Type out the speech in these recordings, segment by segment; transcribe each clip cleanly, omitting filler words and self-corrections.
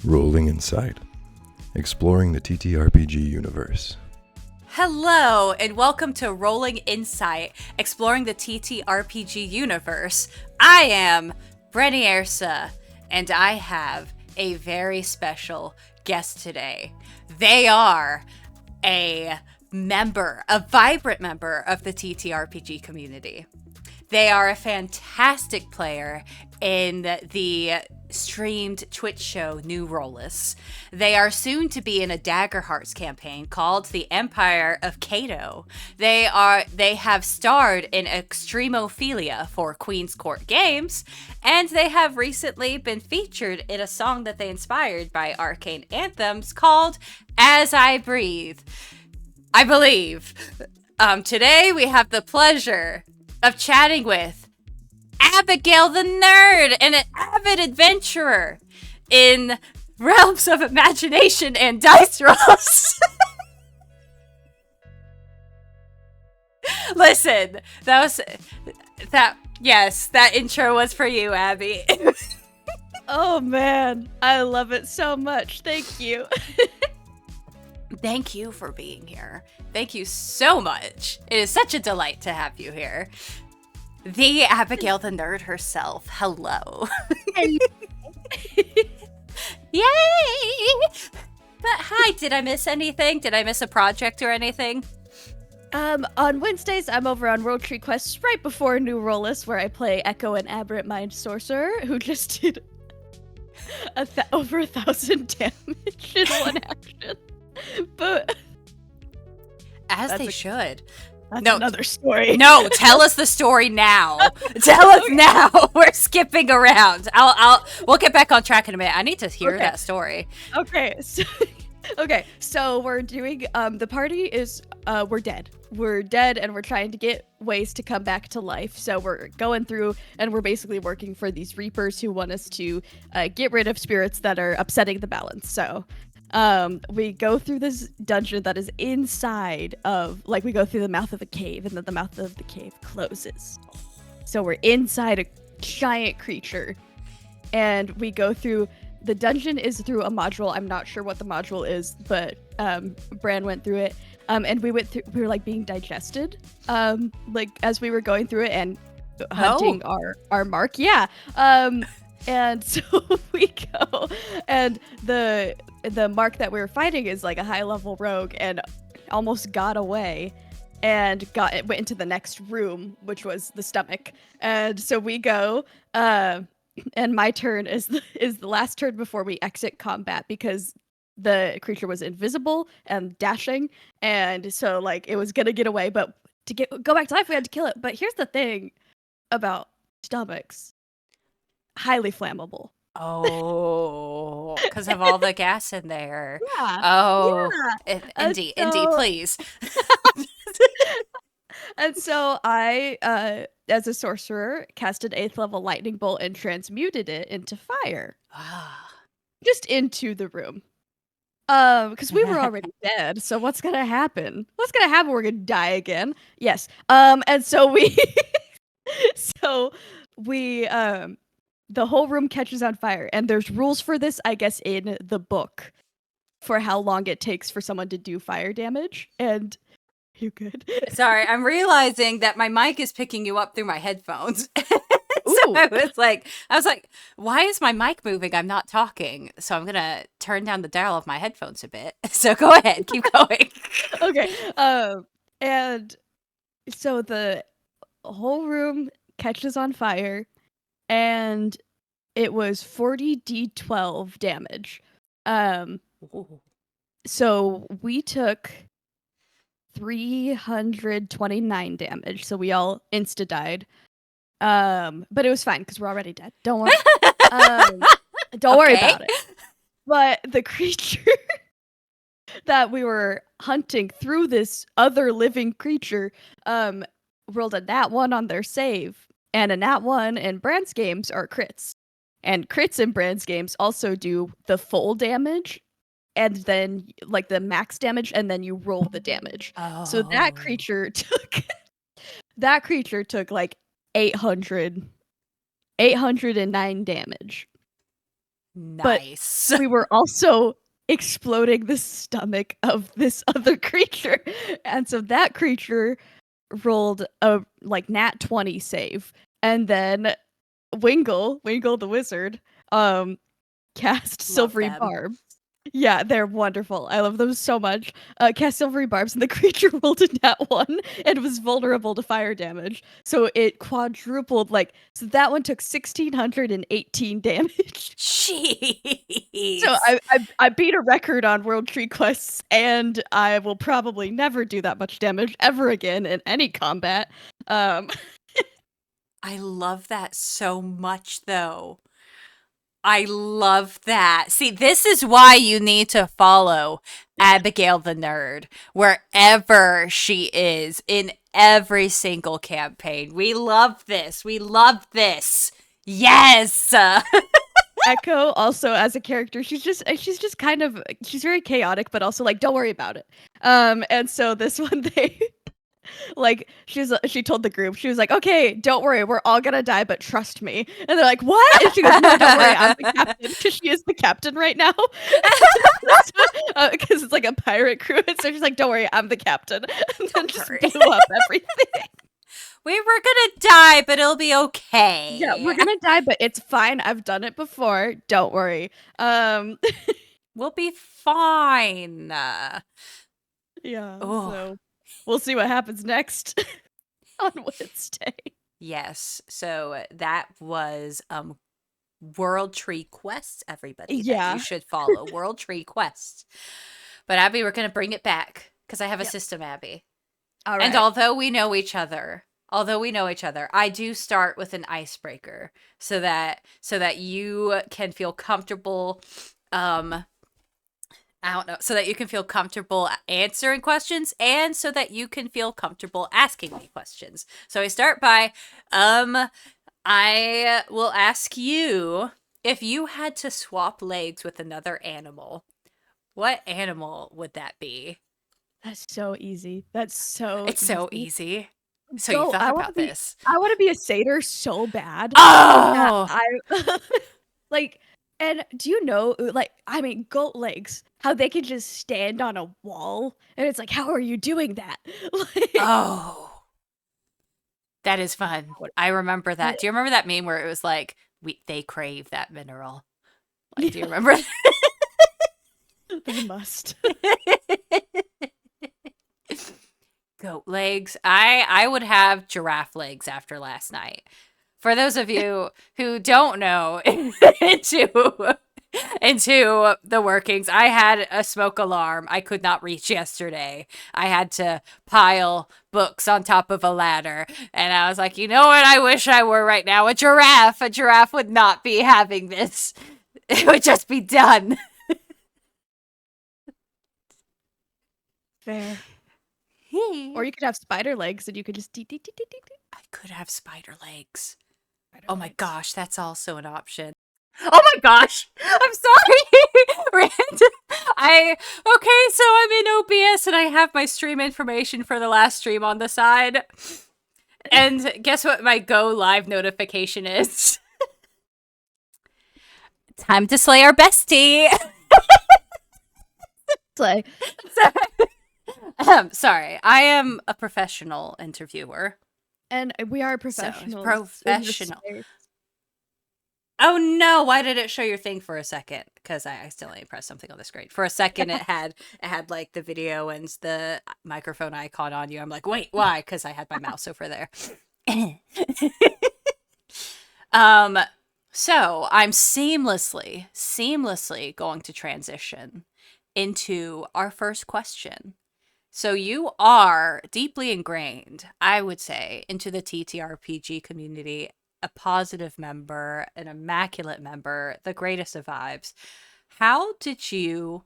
Rolling Insight, exploring the TTRPG universe. Hello, and welcome to Rolling Insight, exploring the TTRPG universe. I am brynniursa, and I have a very special guest today. They are a vibrant member of the TTRPG community. They are a fantastic player in the streamed Twitch show New Rollis. They are soon to be in a Dagger Hearts campaign called The Empire of Cato. They have starred in Extremophilia for Queen's Court Games, and they have recently been featured in a song that they inspired by Arcane Anthems called As I Breathe. I believe. Today we have the pleasure of chatting with Abbigail the Nerd, and an avid adventurer in realms of imagination and dice rolls. Listen, that intro was for you, Abby. Oh man, I love it so much. Thank you. Thank you for being here. Thank you so much. It is such a delight to have you here. The Abbigail the Nerd herself. Hello. Yay! But hi, did I miss anything? Did I miss a project or anything? On Wednesdays, I'm over on worldtreequests right before New Rollis, where I play Echo, an aberrant mind sorcerer who just did over 1,000 damage in one action. But as they should. That's another story. No, tell us the story now. Tell us now. We're skipping around. We'll get back on track in a minute. I need to hear that story. Okay. So we're doing the party is we're dead. We're dead and we're trying to get ways to come back to life. So we're going through and we're basically working for these reapers who want us to get rid of spirits that are upsetting the balance. So we go through this dungeon that is inside of, we go through the mouth of a cave, and then the mouth of the cave closes. So we're inside a giant creature, and we go through, the dungeon is through a module. I'm not sure what the module is, but Bran went through it, and we were being digested, as we were going through it and hunting our mark. Yeah. And so we go, and the mark that we were fighting is like a high level rogue, and almost got away, and went into the next room, which was the stomach. And so we go, and my turn is the last turn before we exit combat, because the creature was invisible and dashing, and so it was gonna get away, but to go back to life we had to kill it. But here's the thing about stomachs. Highly flammable. Oh, because of all the gas in there. Yeah. Oh, yeah. Indy, please. And so I, as a sorcerer, casted 8th level lightning bolt and transmuted it into fire. Just into the room. Because we were already dead. So what's gonna happen? We're gonna die again. Yes. And so we the whole room catches on fire, and there's rules for this, I guess, in the book for how long it takes for someone to do fire damage. And you good? Sorry, I'm realizing that my mic is picking you up through my headphones. So I was like, why is my mic moving? I'm not talking. So I'm gonna turn down the dial of my headphones a bit. So go ahead, keep going. Okay. And so the whole room catches on fire, and it was 40 d12 damage. So we took 329 damage. So we all insta died. But it was fine because we're already dead. Don't worry. Don't worry about it. But the creature that we were hunting through, this other living creature, rolled a nat 1 on their save. And a nat 1 in Bran's games are crits. And crits in Bran's games also do the full damage, and then the max damage, and then you roll the damage. Oh. So that creature took 809 damage. Nice. We were also exploding the stomach of this other creature. And so that creature rolled a nat 20 save. And then Wingle the wizard, cast Love silvery them. barbs. Yeah, they're wonderful. I love them so much. Cast silvery barbs, and the creature rolled a nat 1 and was vulnerable to fire damage. So it quadrupled, so that one took 1,618 damage. Jeez. So I beat a record on World Tree Quests, and I will probably never do that much damage ever again in any combat. I love that so much, though. I love that. See, this is why you need to follow Abbigail the Nerd wherever she is in every single campaign. We love this. We love this. Yes. Echo also as a character, she's just kind of, she's very chaotic, but also don't worry about it. And so this one they she told the group, she was like, okay, don't worry, we're all gonna die, but trust me. And they're like, what? And she goes, no, don't worry, I'm the captain, because she is the captain right now. Because it's like a pirate crew, and so she's like, don't worry, I'm the captain. And then just blew up everything. We were gonna die, but it'll be okay. Yeah, we're gonna die, but it's fine. I've done it before. Don't worry. We'll be fine. Yeah. Oh. So we'll see what happens next on Wednesday. Yes. So that was World Tree Quests, everybody. Yeah. That you should follow. World Tree Quests. But Abby, we're gonna bring it back because I have a system, Abby. All right. And although we know each other, I do start with an icebreaker so that you can feel comfortable I don't know, so that you can feel comfortable answering questions and so that you can feel comfortable asking me questions. So I start by I will ask you, if you had to swap legs with another animal, what animal would that be? That's so easy. It's so easy. So Go, you thought about this. I want to be a satyr so bad. Oh! And do you know, goat legs, how they can just stand on a wall? And it's like, how are you doing that? Oh. That is fun. I remember that. Do you remember that meme where it was like, they crave that mineral? Do you remember? They must. Goat legs. I would have giraffe legs after last night. For those of you who don't know into the workings, I had a smoke alarm I could not reach yesterday. I had to pile books on top of a ladder. And I was like, you know what I wish I were right now? A giraffe. A giraffe would not be having this. It would just be done. Fair. Or you could have spider legs and you could just I could have spider legs. Oh my gosh, that's also an option. Oh my gosh, I'm sorry. Okay, so I'm in OBS and I have my stream information for the last stream on the side. And guess what my go live notification is? Time to slay our bestie. Slay. Sorry, I am a professional interviewer. And we are professionals. Professional. Oh no, why did it show your thing for a second? Because I accidentally pressed something on the screen. For a second it had like the video and the microphone icon on you. I'm like, wait, why? Because I had my mouse over there. So I'm seamlessly going to transition into our first question. So you are deeply ingrained, I would say, into the TTRPG community, a positive member, an immaculate member, the greatest of vibes. How did you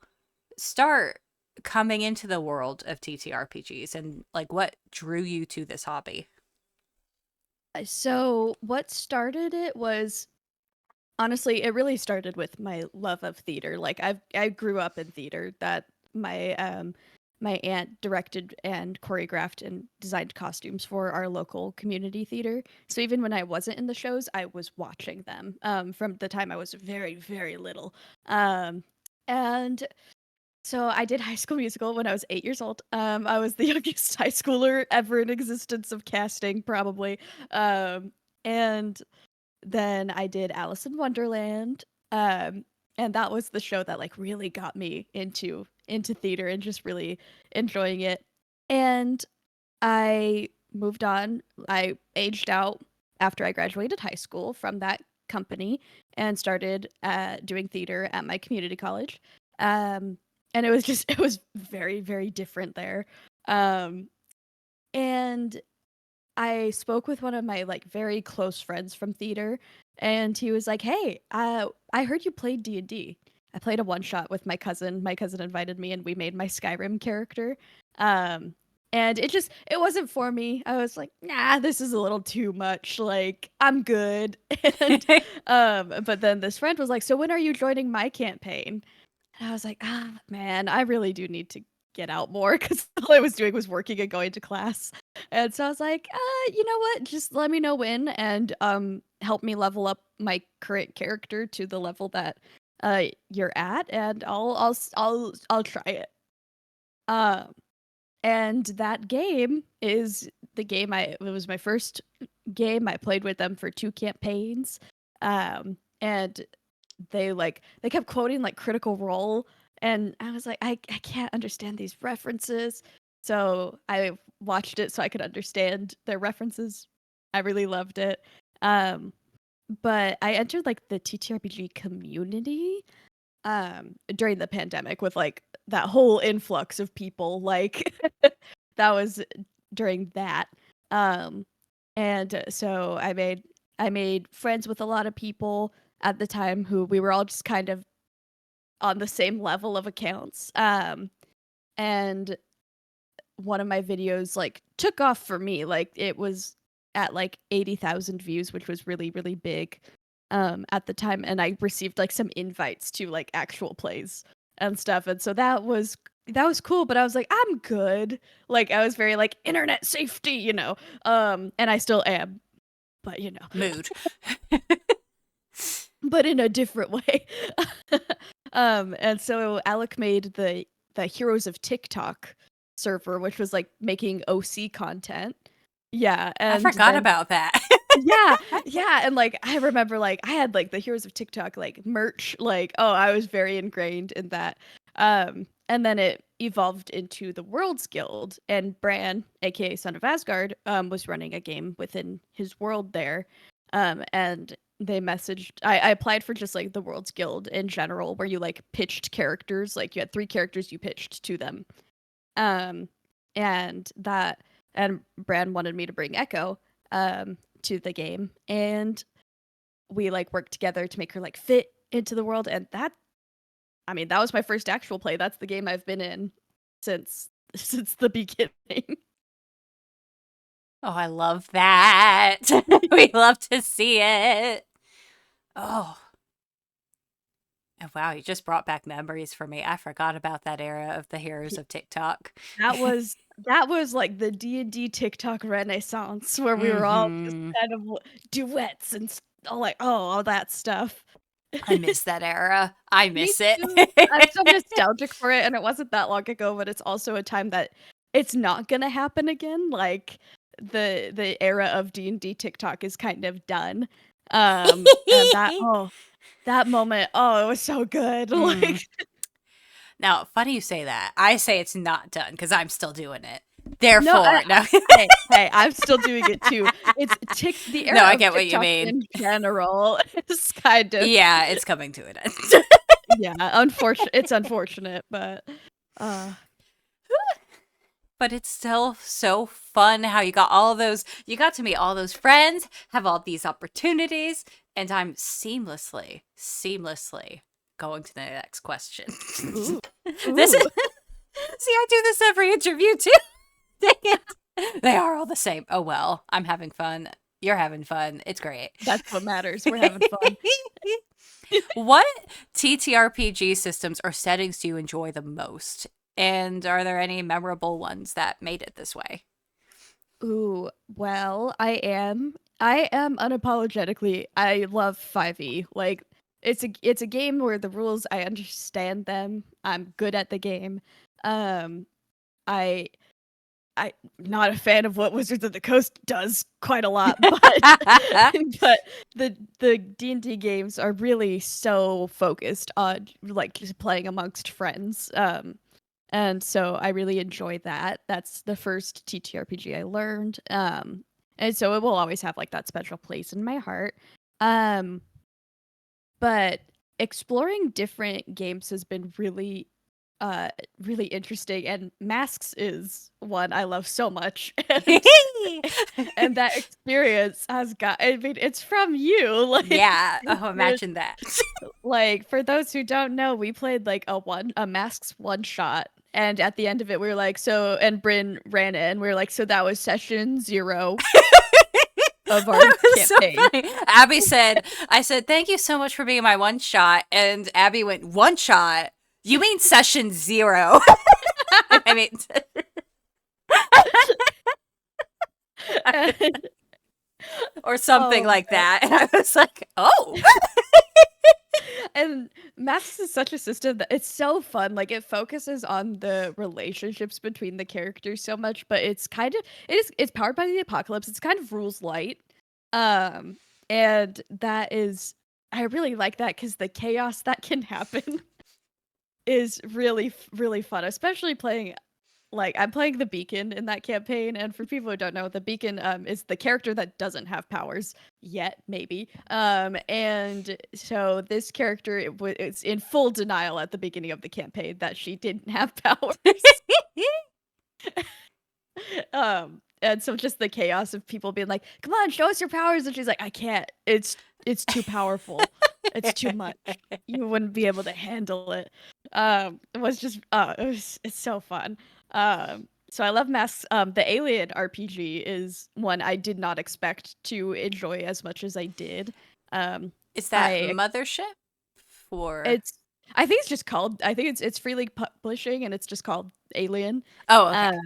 start coming into the world of TTRPGs and what drew you to this hobby? So what started it was, honestly, it really started with my love of theater. I grew up in theater. That my aunt directed and choreographed and designed costumes for our local community theater. So even when I wasn't in the shows, I was watching them from the time I was very, very little. And so I did High School Musical when I was 8 years old. I was the youngest high schooler ever in existence of casting, probably. And then I did Alice in Wonderland. And that was the show that like really got me into theater and just really enjoying it. And I moved on. I aged out after I graduated high school from that company and started doing theater at my community college. And it was very, very different there. And I spoke with one of my like very close friends from theater, and he was like, "Hey, I heard you played D&D." I played a one shot with my cousin. My cousin invited me, and we made my Skyrim character. And it wasn't for me. I was like, "Nah, this is a little too much. Like, I'm good." And but then this friend was like, "So when are you joining my campaign?" And I was like, "Ah, man, I really do need to get out more because all I was doing was working and going to class." And so I was like, you know what? Just let me know when and help me level up my current character to the level that you're at, and I'll try it." Um, and that game is the game it was my first game. I played with them for 2 campaigns. And they kept quoting like Critical Role, and I was like, I can't understand these references. So I watched it so I could understand their references. I really loved it. But I entered like the TTRPG community during the pandemic with like that whole influx of people. Like that was during that. And so I made friends with a lot of people at the time who we were all just kind of on the same level of accounts. And one of my videos like took off for me. Like it was at like 80,000 views, which was really, really big at the time. And I received like some invites to like actual plays and stuff. And so that was cool, but I was like, I'm good. Like I was very like internet safety, you know. And I still am, but you know. Mood. But in a different way. And so Alec made the Heroes of TikTok server, which was like making OC content. Yeah, I and forgot then about that. yeah, and like I remember like I had like the Heroes of TikTok like merch, like I was very ingrained in that. And then it evolved into the Worlds Guild, and Bran, aka Son of Asgard, was running a game within his world there. And they messaged I applied for just like the Worlds Guild in general, where you like pitched characters, like you had 3 characters you pitched to them. And Bran wanted me to bring Echo to the game, and we like worked together to make her like fit into the world. And that was my first actual play. That's the game I've been in since the beginning. Oh, I love that. We love to see it. Oh. Oh, wow, you just brought back memories for me. I forgot about that era of the heroes of TikTok. That was like the D&D TikTok renaissance, where we were all just kind of duets and all that stuff. I miss that era. I miss it. I'm so nostalgic for it, and it wasn't that long ago, but it's also a time that it's not gonna happen again. Like the era of D&D TikTok is kind of done. And that moment, it was so good. Like now, funny you say that. I say it's not done because I'm still doing it. Therefore, no. Hey, I'm still doing it too. It's the era. No, I of get TikTok what you mean. in general, it's kind of it's coming to an end. Yeah, it's unfortunate, but but it's still so fun how you got to meet all those friends, have all these opportunities, and I'm seamlessly going to the next question. Ooh. This is see, I do this every interview too. Dang it. They are all the same. Oh well, I'm having fun. You're having fun. It's great. That's what matters. We're having fun. What TTRPG systems or settings do you enjoy the most? And are there any memorable ones that made it this way? Ooh, well, I am unapologetically. I love 5e. Like it's a game where the rules I understand them. I'm good at the game. Um I I'm not a fan of what Wizards of the Coast does quite a lot, but but the D&D games are really so focused on like just playing amongst friends. And so I really enjoy that. That's the first TTRPG I learned. And so it will always have like that special place in my heart. Um, but exploring different games has been really interesting, and Masks is one I love so much. And that experience has got, I mean, it's from you. Yeah. Oh, imagine that. Like, for those who don't know, we played like a Masks one shot, and at the end of it, we were like, so, and Bryn ran in, we were like, so that was session 0 of our It was so campaign. funny. Abby said, I said, thank you so much for being my one shot. And Abby went, one shot? You mean session 0? I mean, or something Oh, like man. that. And I was like, oh. And Masks is such a system that it's so fun. Like, it focuses on the relationships between the characters so much, but it's powered by the apocalypse. It's kind of rules light. Um, and that is, I really like that because the chaos that can happen is really fun, especially playing, like, I'm playing the Beacon in that campaign, and for people who don't know, the Beacon is the character that doesn't have powers yet, maybe. And so this character it's in full denial at the beginning of the campaign that she didn't have powers. And so just the chaos of people being like, "Come on, show us your powers," and she's like, "I can't. It's too powerful. It's too much. You wouldn't be able to handle it." It was just it's so fun. So I love Masks. The Alien RPG is one I did not expect to enjoy as much as I did. Is that I Mothership? For. it's I think it's just called, I think it's Free League Publishing, and it's just called Alien. Oh, okay.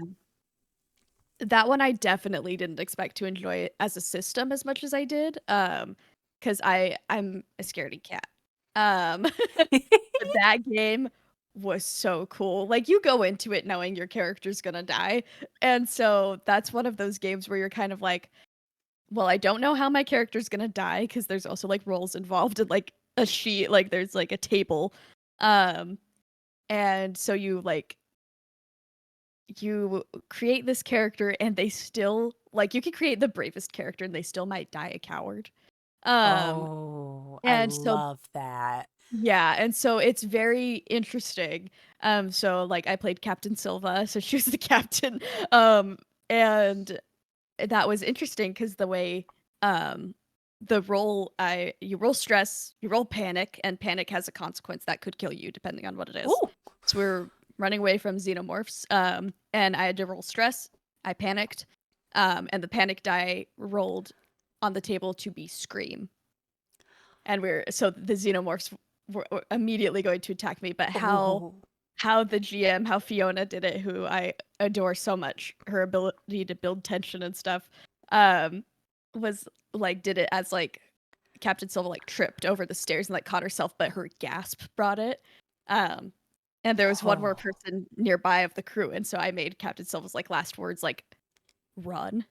That one I definitely didn't expect to enjoy it as a system as much as I did. Because I'm a scaredy cat. But that game was so cool. Like, you go into it knowing your character's gonna die. And so that's one of those games where you're kind of like, well, I don't know how my character's gonna die, because there's also like roles involved, and like a sheet, like there's like a table. Um, and so you create this character, and they still, like, you can create the bravest character and they still might die a coward. Um, Oh, I and so love that. yeah, and so it's very interesting. So like I played Captain Silva, so she was the captain. And that was interesting because the way the role, I you roll stress, you roll panic, and panic has a consequence that could kill you depending on what it is. Ooh. So we're running away from xenomorphs. And I had to roll stress. I panicked. And the panic die rolled on the table to be scream. And so the xenomorphs were immediately going to attack me, but Ooh. how the GM, how Fiona did it, who I adore so much, her ability to build tension and stuff, was like, did it as like Captain Silva like tripped over the stairs and like caught herself, but her gasp brought it. And there was one more person nearby of the crew, and so I made Captain Silva's like last words like run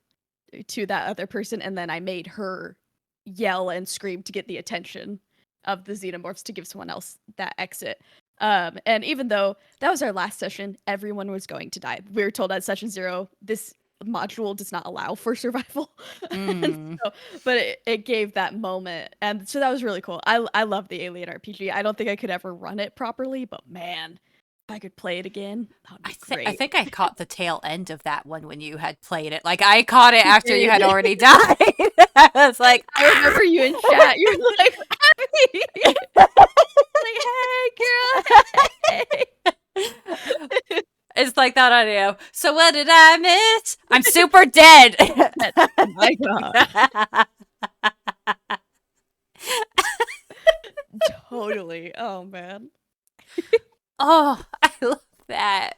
to that other person, and then I made her yell and scream to get the attention of the xenomorphs to give someone else that exit. And even though that was our last session, everyone was going to die. We were told at session 0, this module does not allow for survival. But it gave that moment, and so that was really cool. I love the Alien RPG. I don't think I could ever run it properly, but man, if I could play it again, that would be great. I think I caught the tail end of that one when you had played it. Like, I caught it after you had already died. I was like, I remember you in chat. You were like, Abby! Like, hey, girl, hey. It's like that audio. So what did I miss? I'm super dead. Oh my god. Totally. Oh man. Oh, I love that.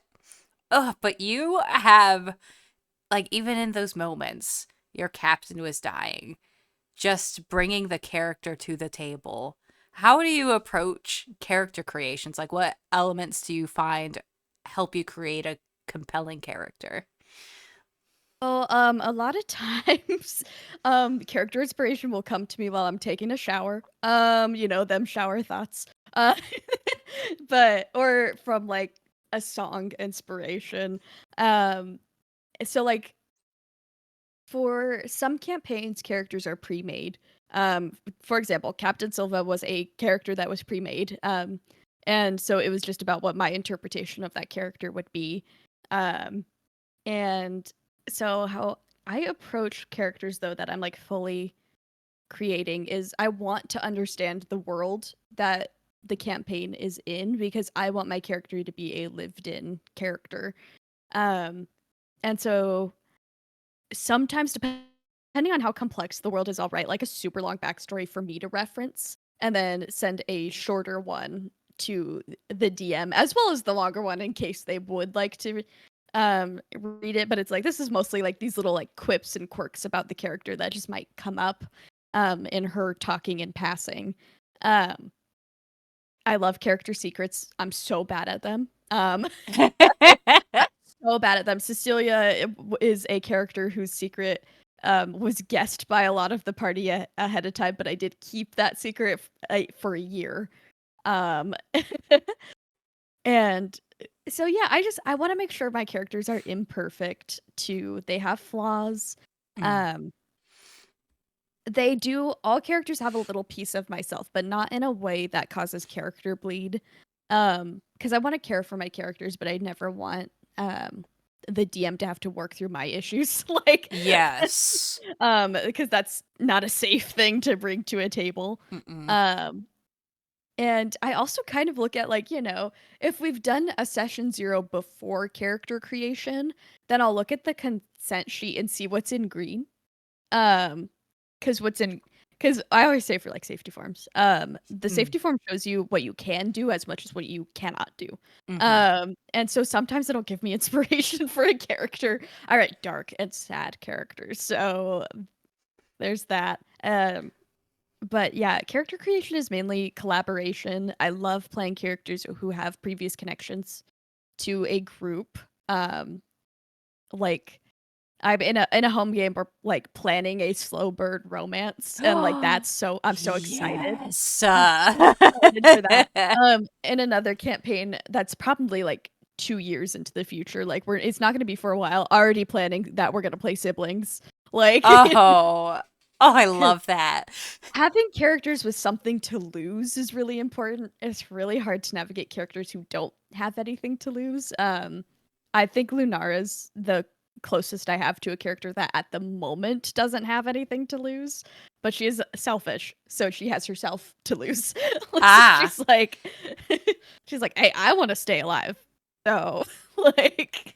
Oh, but you have, like, even in those moments, your captain was dying, just bringing the character to the table. How do you approach character creations? Like, what elements do you find help you create a compelling character? Well, a lot of times, character inspiration will come to me while I'm taking a shower. Them shower thoughts. Uh, but or from like a song inspiration. Um, so like for some campaigns, characters are pre-made. For example, Captain Silva was a character that was pre-made. And so it was just about what my interpretation of that character would be. Um, and so how I approach characters though that I'm like fully creating is I want to understand the world that the campaign is in because I want my character to be a lived in character. Um and so sometimes depending on how complex the world is, I'll write like a super long backstory for me to reference and then send a shorter one to the DM as well as the longer one in case they would like to read it. But it's like this is mostly like these little like quips and quirks about the character that just might come up in her talking and passing. Um I love character secrets. I'm so bad at them. So bad at them. Cecilia is a character whose secret was guessed by a lot of the party ahead of time, but I did keep that secret for a year. Um, and so yeah, I want to make sure my characters are imperfect too. They have flaws. Mm. Um, all characters have a little piece of myself, but not in a way that causes character bleed. Because I want to care for my characters, but I never want the DM to have to work through my issues. Like Yes. because that's not a safe thing to bring to a table. Mm-mm. Um and I also kind of look at like, if we've done a session 0 before character creation, then I'll look at the consent sheet and see what's in green. Um because I always say for like safety forms, the Mm. safety form shows you what you can do as much as what you cannot do. Mhm. And so sometimes it'll give me inspiration for a character. I write dark and sad characters, so there's that. But yeah, character creation is mainly collaboration. I love playing characters who have previous connections to a group. Like I'm in a home game. We're like planning a slow bird romance, and like I'm so excited. Yes. I'm so excited for that. In another campaign that's probably like 2 years into the future, like it's not going to be for a while. Already planning that we're going to play siblings, like Oh. Oh, I because love that. having characters with something to lose is really important. It's really hard to navigate characters who don't have anything to lose. I think Lunara's the closest I have to a character that at the moment doesn't have anything to lose, but she is selfish, so she has herself to lose. So Ah. she's like, she's like, hey, I want to stay alive. So, like,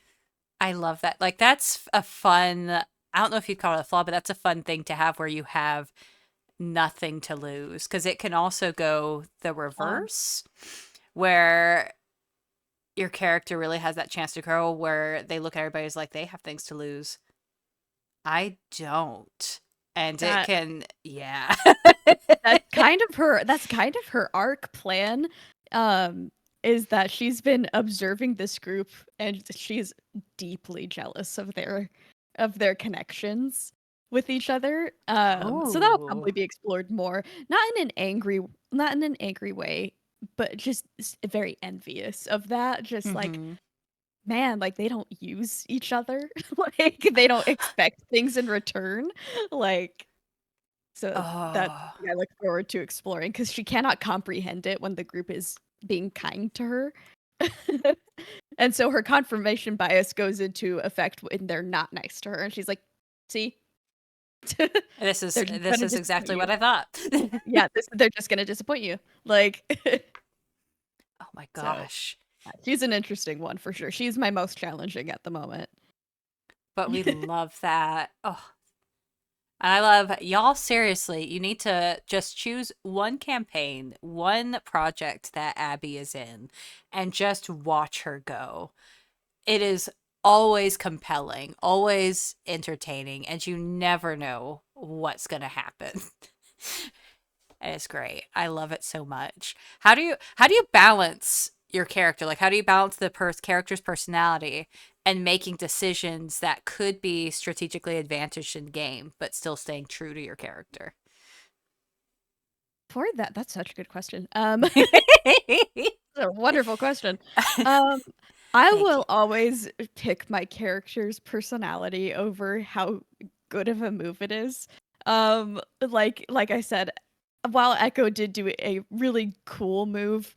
I love that. Like, that's a fun, I don't know if you'd call it a flaw, but that's a fun thing to have where you have nothing to lose. Because it can also go the reverse, where your character really has that chance to grow, where they look at everybody as like they have things to lose. I don't. And it that can, yeah. that's kind of her arc plan. Is that she's been observing this group and she's deeply jealous of their connections with each other. So that'll Oh. probably be explored more. Not in an angry way, but just very envious of that. Just like, Mm-hmm. man, like they don't use each other. Like they don't expect things in return. Like so that's Oh. something I look forward to exploring because she cannot comprehend it when the group is being kind to her. And so her confirmation bias goes into effect when they're not nice to her. And she's like, see? This is They're just this gonna is disappoint exactly you. what I thought. Yeah, they're just gonna disappoint you. Like Oh my so gosh. she's an interesting one for sure. She's my most challenging at the moment. But we love that. Oh, I love y'all. Seriously, you need to just choose one campaign, one project that Abby is in, and just watch her go. it is always compelling, always entertaining, and you never know what's going to happen. And it's great. I love it so much. How do you balance your character? Like how do you balance the character's personality and making decisions that could be strategically advantaged in game but still staying true to your character? For that, that's such a good question. That's a wonderful question. Um, I Thank you. will always pick my character's personality over how good of a move it is. Like I said, while Echo did do a really cool move,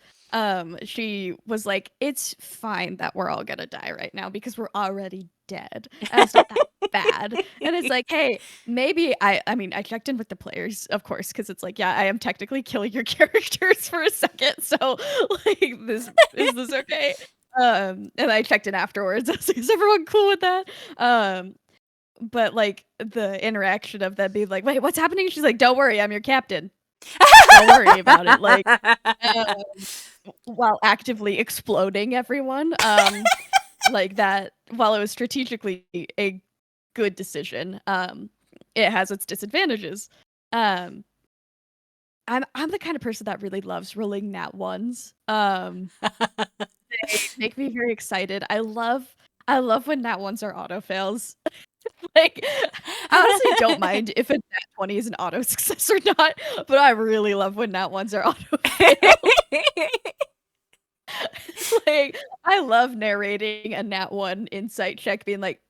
she was like, "It's fine that we're all gonna die right now because we're already dead. And it's not that bad." And it's like, "Hey, maybe I mean, I checked in with the players, of course, because it's like, yeah, I am technically killing your characters for a second, so like, this is this okay?" And I checked in afterwards. I was like, "Is everyone cool with that?" But like the interaction of them being like, "Wait, what's happening?" She's like, "Don't worry, I'm your captain. Don't worry about it." Like, um, while actively exploding everyone, like that. While it was strategically a good decision, it has its disadvantages. Um, I'm the kind of person that really loves rolling nat ones. They make me very excited. I love when nat ones are auto fails. Like, I honestly don't mind if a nat 20 is an auto success or not, but I really love when nat ones are auto fails. Like, I love narrating a nat 1 insight check being like,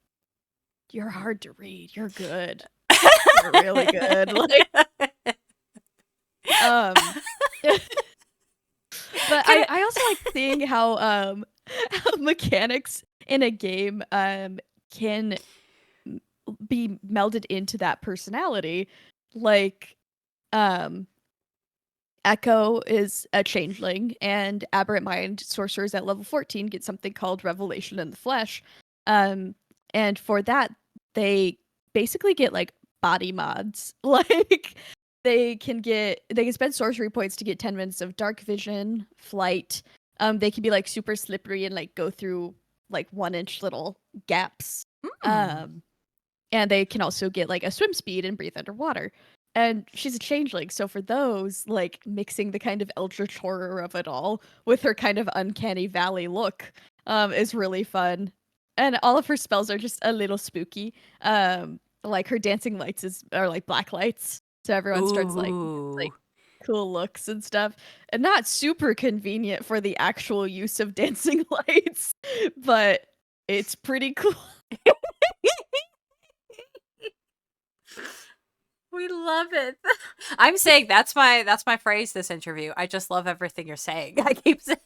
"You're hard to read. You're good. You're really good." Like, um, but Can I also like seeing how, how mechanics in a game, can be melded into that personality. Like, um, Echo is a changeling, and Aberrant Mind sorcerers at level 14 get something called Revelation in the Flesh. Um, and for that, they basically get like body mods. Like they can spend sorcery points to get 10 minutes of dark vision, flight. They can be like super slippery and like go through like 1 inch little gaps. mm. Um, and they can also get like a swim speed and breathe underwater. And she's a changeling, so for those, like mixing the kind of eldritch horror of it all with her kind of uncanny valley look, is really fun. And all of her spells are just a little spooky. Like her dancing lights are like black lights, so everyone starts like Ooh. cool looks and stuff. And not super convenient for the actual use of dancing lights, but it's pretty cool. We love it. I'm saying that's my phrase this interview. I just love everything you're saying. I keep saying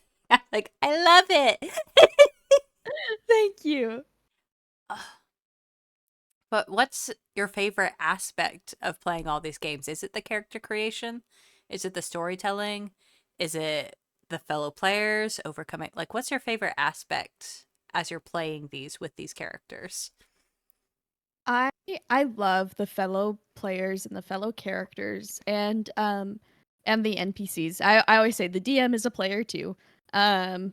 like I love it. Thank you. But what's your favorite aspect of playing all these games? Is it the character creation? Is it the storytelling? Is it the fellow players overcoming? Like, what's your favorite aspect as you're playing these with these characters? I I love the fellow players and the fellow characters and the NPCs. I always say the DM is a player too. Um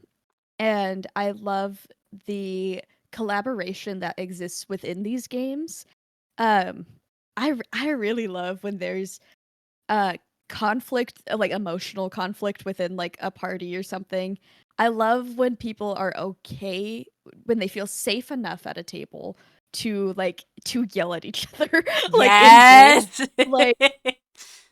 and I love the collaboration that exists within these games. Um I really love when there's uh conflict, like emotional conflict within like a party or something. I love when people are okay, when they feel safe enough at a table to yell at each other like in game. Yes.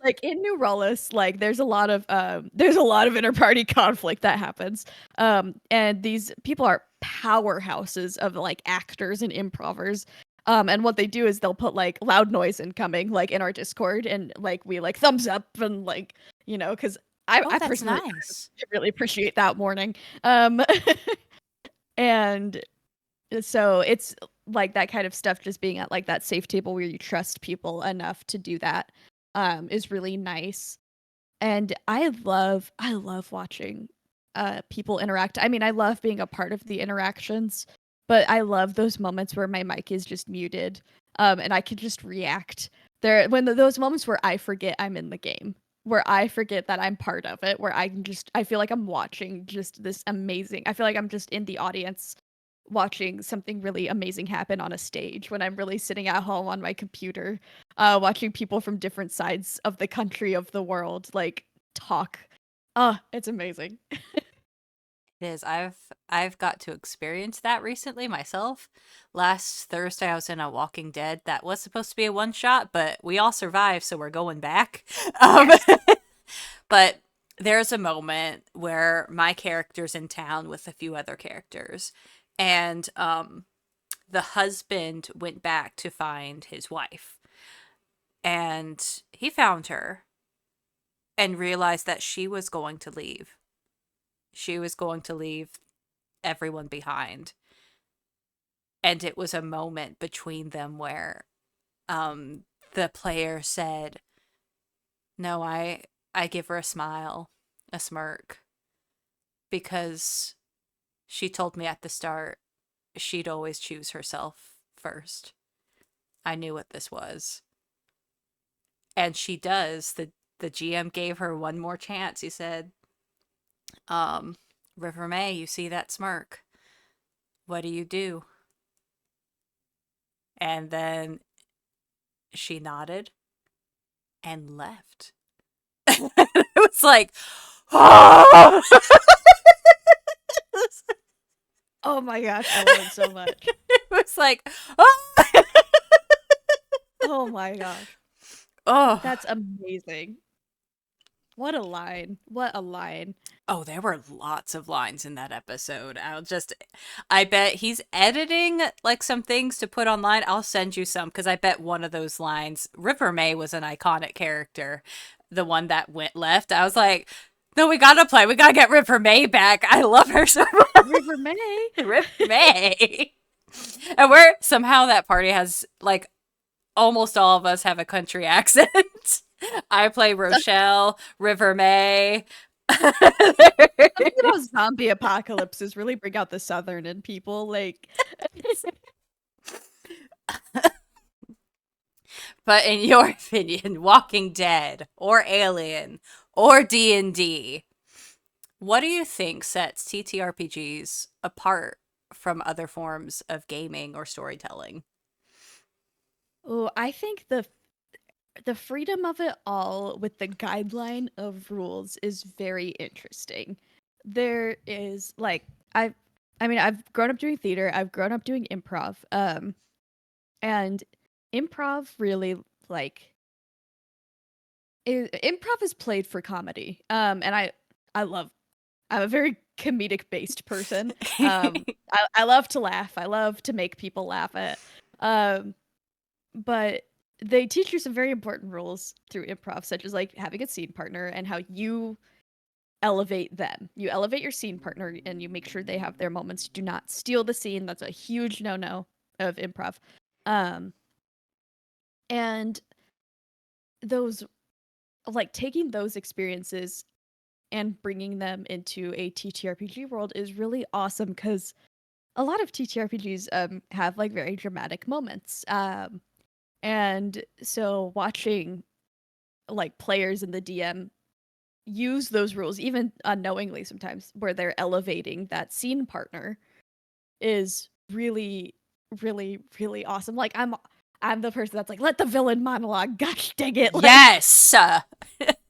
Like in New Rollis, like there's a lot of inter-party conflict that happens. And these people are powerhouses of like actors and improvers. And what they do is they'll put like loud noise incoming like in our Discord, and like we like thumbs up and like, because Oh, I that's personally nice. really appreciate that morning. Um and so it's like that kind of stuff, just being at like that safe table where you trust people enough to do that, is really nice. And I love watching people interact. I mean, I love being a part of the interactions, but I love those moments where my mic is just muted, and I can just react. Those moments where I forget I'm in the game, where I forget that I'm part of it, where I feel like I'm watching just this amazing. I feel like I'm just in the audience watching something really amazing happen on a stage, when I'm really sitting at home on my computer, watching people from different sides of the country, of the world, like, talk. It's amazing. It is. I've got to experience that recently myself. Last Thursday I was in a Walking Dead that was supposed to be a one shot, but we all survived, so we're going back. Yes. But there's a moment where my character's in town with a few other characters, and the husband went back to find his wife, and he found her and realized that she was going to leave. She was going to leave everyone behind. And it was a moment between them where the player said, "No, I give her a smile, a smirk, because she told me at the start she'd always choose herself first. I knew what this was." And she does. The GM gave her one more chance. He said, "River May, you see that smirk? What do you do?" And then she nodded and left. It was like, oh! Oh my gosh, I love it so much. It was like, oh! Oh my gosh. Oh. That's amazing. What a line. What a line. Oh, there were lots of lines in that episode. I bet he's editing like some things to put online. I'll send you some, because I bet one of those lines, River May was an iconic character. The one that went left. I was like, no, we gotta play. We gotta get River May back. I love her so much. River May. River May. And somehow that party has, like, almost all of us have a country accent. I play Rochelle, River May. Zombie apocalypses really bring out the southern in people, like. But in your opinion, Walking Dead or Alien or D&D, what do you think sets TTRPGs apart from other forms of gaming or storytelling? Oh, I think the freedom of it all with the guideline of rules is very interesting. There is, like, I've grown up doing theater, I've grown up doing improv, and improv really, like, improv is played for comedy, and I'm a very comedic based person. I love to laugh, I love to make people laugh but they teach you some very important rules through improv, such as, like, having a scene partner and how you elevate them. You elevate your scene partner and you make sure they have their moments. Do not steal the scene. That's a huge no-no of improv. And those, like, taking those experiences and bringing them into a TTRPG world is really awesome, because a lot of TTRPGs have, like, very dramatic moments. And so watching, like, players and the DM use those rules, even unknowingly sometimes, where they're elevating that scene partner, is really, really, really awesome. Like, I'm the person that's like, let the villain monologue. Gosh dang it! Like, Yes.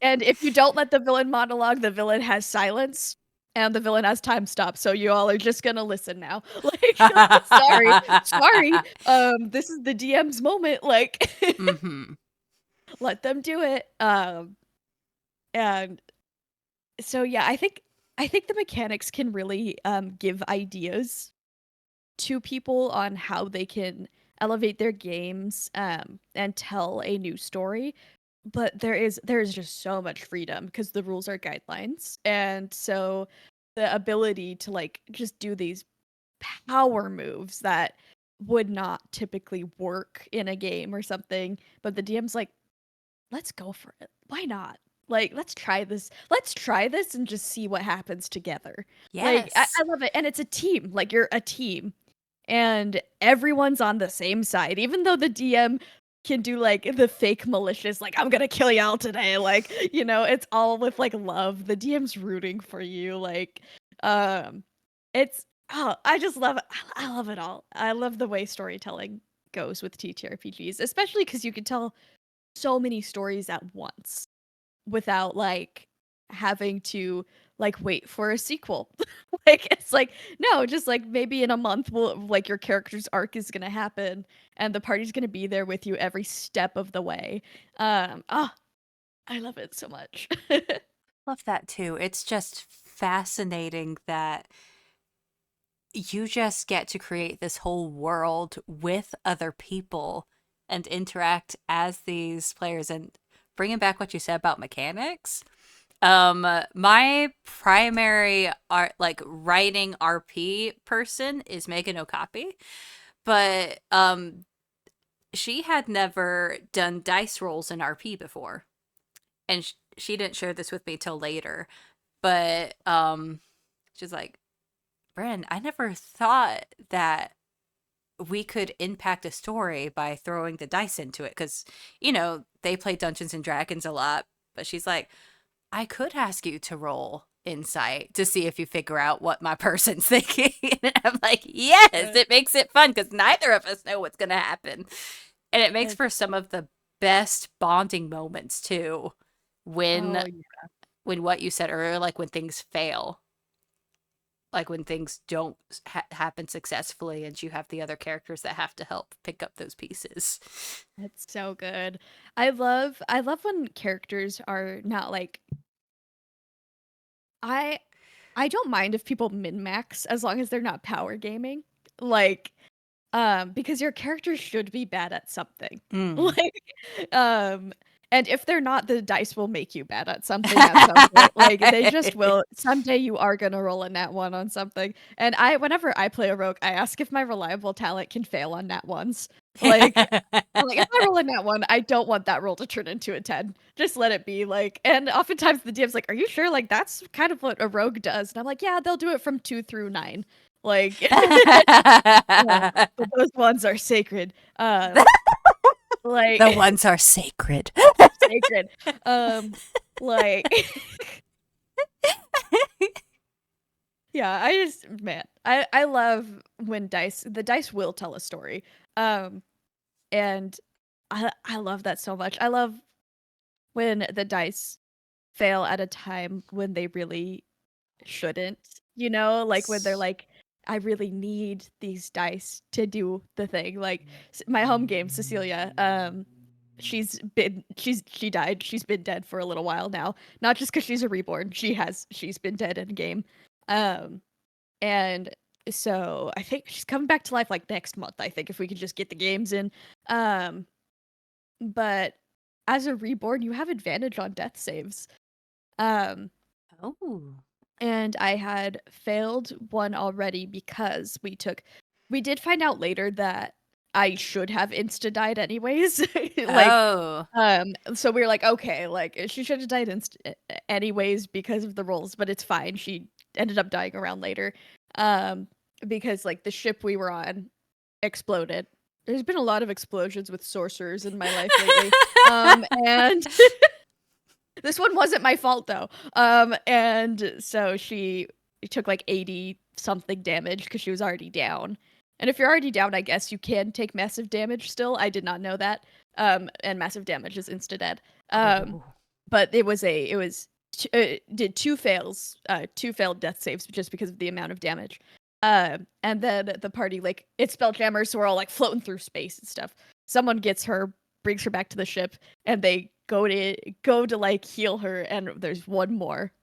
and if you don't let the villain monologue, the villain has silence. And the villain has time stop, so you all are just gonna listen now. Like, sorry. This is the DM's moment. Like, Mm-hmm. let them do it. And so yeah, I think the mechanics can really give ideas to people on how they can elevate their games and tell a new story. But there is just so much freedom because the rules are guidelines, and so the ability to, like, just do these power moves that would not typically work in a game or something, but the DM's like, let's go for it. Why not? Like, let's try this and just see what happens together. Like, Yes. I love it. And it's a team. Like, you're a team. And everyone's on the same side. Even though the DM can do, like, the fake malicious, like, I'm gonna kill y'all today. Like, you know, it's all with, like, love. The DM's rooting for you. Like, it's Oh, I just love it. I love it all. I love the way storytelling goes with TTRPGs, especially because you can tell so many stories at once without like having to like wait for a sequel. Like it's like no, just like maybe in a month will like your character's arc is gonna happen and the party's gonna be there with you every step of the way. Oh, I love it so much. Love that too. It's just fascinating that you just get to create this whole world with other people and interact as these players. And bringing back what you said about mechanics, my primary art, like writing RP person is Megan Okapi, but she had never done dice rolls in RP before, and she didn't share this with me till later. But she's like, Bryn, I never thought that we could impact a story by throwing the dice into it because, they play Dungeons and Dragons a lot. But she's like, I could ask you to roll insight to see if you figure out what my person's thinking. And I'm like, yes, it makes it fun because neither of us know what's going to happen. And it makes for some of the best bonding moments too when what you said earlier, like when things fail. Like when things don't happen successfully and you have the other characters that have to help pick up those pieces. That's so good. I love when characters are not like I don't mind if people min-max as long as they're not power gaming. Like because your character should be bad at something. Like um and if they're not, the dice will make you bad at something at some point. Like they just will. Someday you are gonna roll a nat one on something. And whenever I play a rogue, I ask if my reliable talent can fail on nat ones. Like if I roll a nat one, I don't want that roll to turn into a 10. Just let it be. Like, and oftentimes the DM's like, "Are you sure? Like that's kind of what a rogue does." And I'm like, "Yeah, they'll do it from 2 through 9. Like, yeah, but those ones are sacred. Like The ones are sacred. sacred. Like yeah, I love when the dice will tell a story. And I love that so much. I love when the dice fail at a time when they really shouldn't, like when they're like, I really need these dice to do the thing. Like my home game, Cecilia, she died. She's been dead for a little while now. Not just because she's a reborn. She's been dead in game. And so I think she's coming back to life like next month, I think, if we could just get the games in. But as a reborn, you have advantage on death saves. Oh. And I had failed one already because we did find out later that I should have insta died anyways. So we were like, okay, like she should have died anyways because of the rolls, but it's fine. She ended up dying around later. Because like the ship we were on exploded. There's been a lot of explosions with sorcerers in my life lately. And this one wasn't my fault though. And so she took like 80 something damage because she was already down. And if you're already down, I guess you can take massive damage still. I did not know that. And massive damage is insta dead. But did two failed death saves just because of the amount of damage. And then the party, like, it's Spelljammer, so we're all like floating through space and stuff. Someone gets her, brings her back to the ship, and they go to like heal her, and there's one more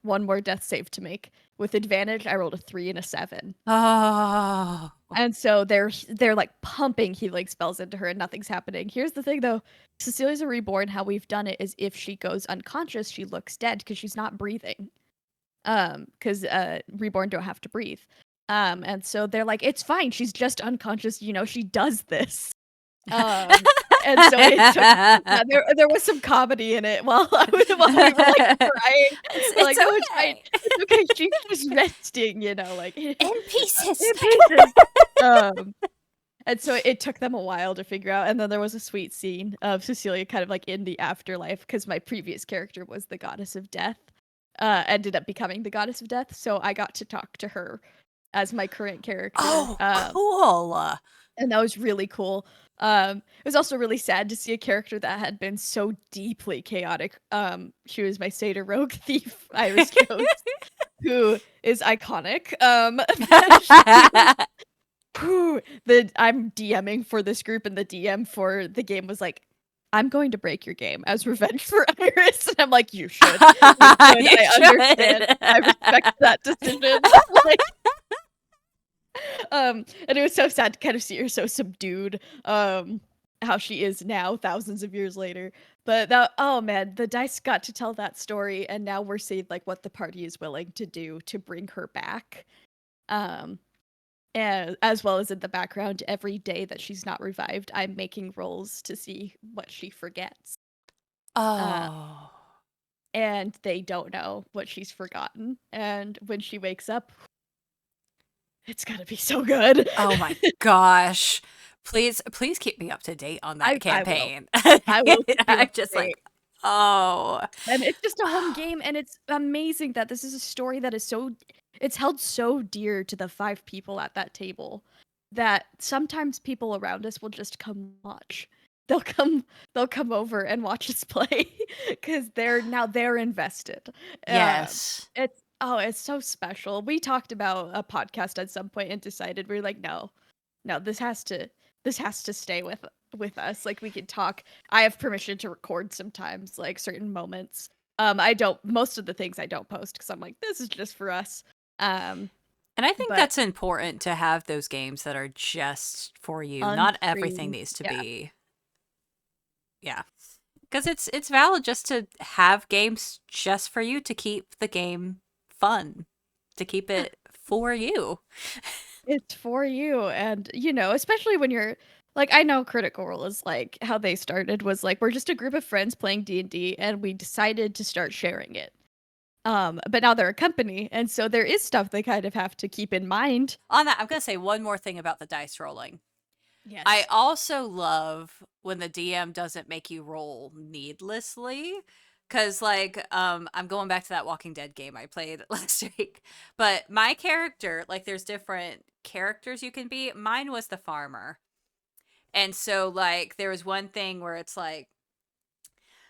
death save to make. With advantage, I rolled a 3 and a 7. Oh. And so they're like pumping healing spells into her and nothing's happening. Here's the thing though, Cecilia's a reborn. How we've done it is if she goes unconscious, she looks dead because she's not breathing. Because reborn don't have to breathe. And so they're like, it's fine, she's just unconscious, she does this. And so it took, there was some comedy in it while we were like crying. It's like, okay. Oh, it's okay. She's just resting, like in pieces. In pieces. And so it took them a while to figure out. And then there was a sweet scene of Cecilia kind of like in the afterlife because my previous character was the goddess of death. Ended up becoming the goddess of death. So I got to talk to her as my current character. Oh, cool. And that was really cool. It was also really sad to see a character that had been so deeply chaotic. She was my satyr rogue thief, Iris Jones, who is iconic. I'm DMing for this group, and the DM for the game was like, "I'm going to break your game as revenge for Iris," and I'm like, "You should. You should. I understand. I respect that decision." Like, and it was so sad to kind of see her so subdued, how she is now, thousands of years later. But that, oh man, the dice got to tell that story, and now we're seeing like what the party is willing to do to bring her back. And as well as in the background, every day that she's not revived, I'm making rolls to see what she forgets. Oh. And they don't know what she's forgotten. And when she wakes up, it's gonna be so good. Oh my gosh. Please keep me up to date on that campaign. I will. I'm just like, oh. And it's just a home game, and it's amazing that this is a story that is it's held so dear to the 5 people at that table that sometimes people around us will just come watch. They'll come over and watch us play because they're invested. Yes. It's so special. We talked about a podcast at some point and decided we're like, no, this has to stay with us. Like, we can talk. I have permission to record sometimes, like certain moments. Most of the things I don't post because I'm like, this is just for us. And I think that's important to have those games that are just for you. Not everything needs to be. Yeah. Because it's valid just to have games just for you, to keep the game fun, to keep it for you. It's for you. And, especially when you're like, I know Critical Role is like, how they started was like, we're just a group of friends playing D&D, and we decided to start sharing it. But now they're a company, and so there is stuff they kind of have to keep in mind. On that, I'm going to say one more thing about the dice rolling. Yes. I also love when the DM doesn't make you roll needlessly. Because, like, I'm going back to that Walking Dead game I played last week. But my character, like, there's different characters you can be. Mine was the farmer. And so, like, there was one thing where it's like,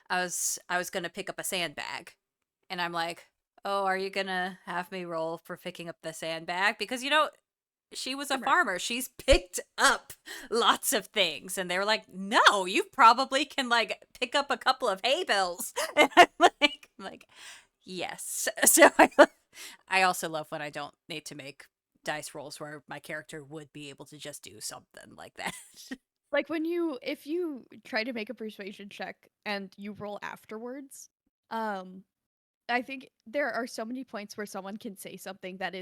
I was going to pick up a sandbag. And I'm like, oh, are you going to have me roll for picking up the sandbag? Because, she was a farmer. She's picked up lots of things. And they were like, no, you probably can, like, pick up a couple of hay bales. And I'm like, yes. So I also love when I don't need to make dice rolls where my character would be able to just do something like that. Like, if you try to make a persuasion check and you roll afterwards, I think there are so many points where someone can say something that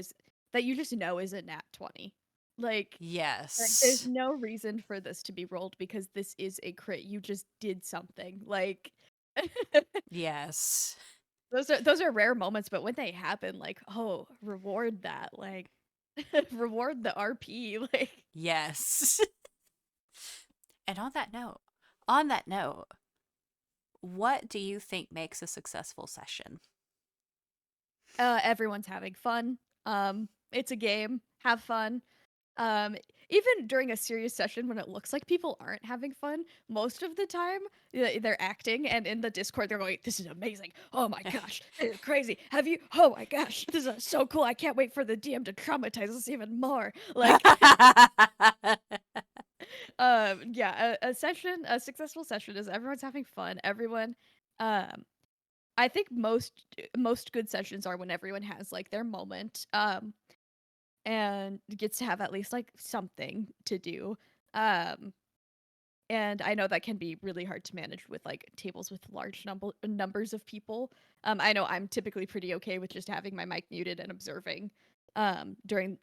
you just know is a nat 20. Like, yes. There's no reason for this to be rolled because this is a crit. You just did something. Like, yes. Those are rare moments, but when they happen, like, oh, reward that. Like, reward the RP. Like, yes. And on that note, what do you think makes a successful session? Everyone's having fun. It's a game. Have fun. Even during a serious session when it looks like people aren't having fun, most of the time they're acting, and in the Discord they're going, "This is amazing. Oh my gosh, this is crazy. Oh my gosh, this is so cool. I can't wait for the DM to traumatize us even more." Like, a successful session is everyone's having fun. Everyone, I think most good sessions are when everyone has like their moment. And gets to have at least like something to do. And I know that can be really hard to manage with like tables with large numbers of people. I know I'm typically pretty okay with just having my mic muted and observing during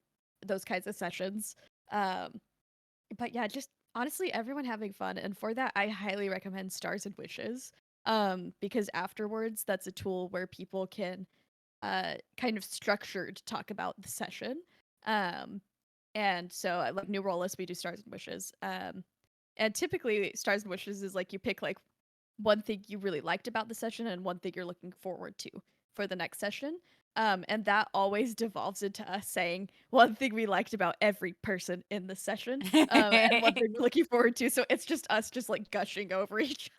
those kinds of sessions. But yeah, just honestly everyone having fun, and for that I highly recommend Stars and Wishes. Because afterwards that's a tool where people can kind of structured talk about the session. And so like new Rollis, we do Stars and Wishes. And typically Stars and Wishes is like you pick like one thing you really liked about the session and one thing you're looking forward to for the next session. And that always devolves into us saying one thing we liked about every person in the session, and one thing we're looking forward to. So it's just us just like gushing over each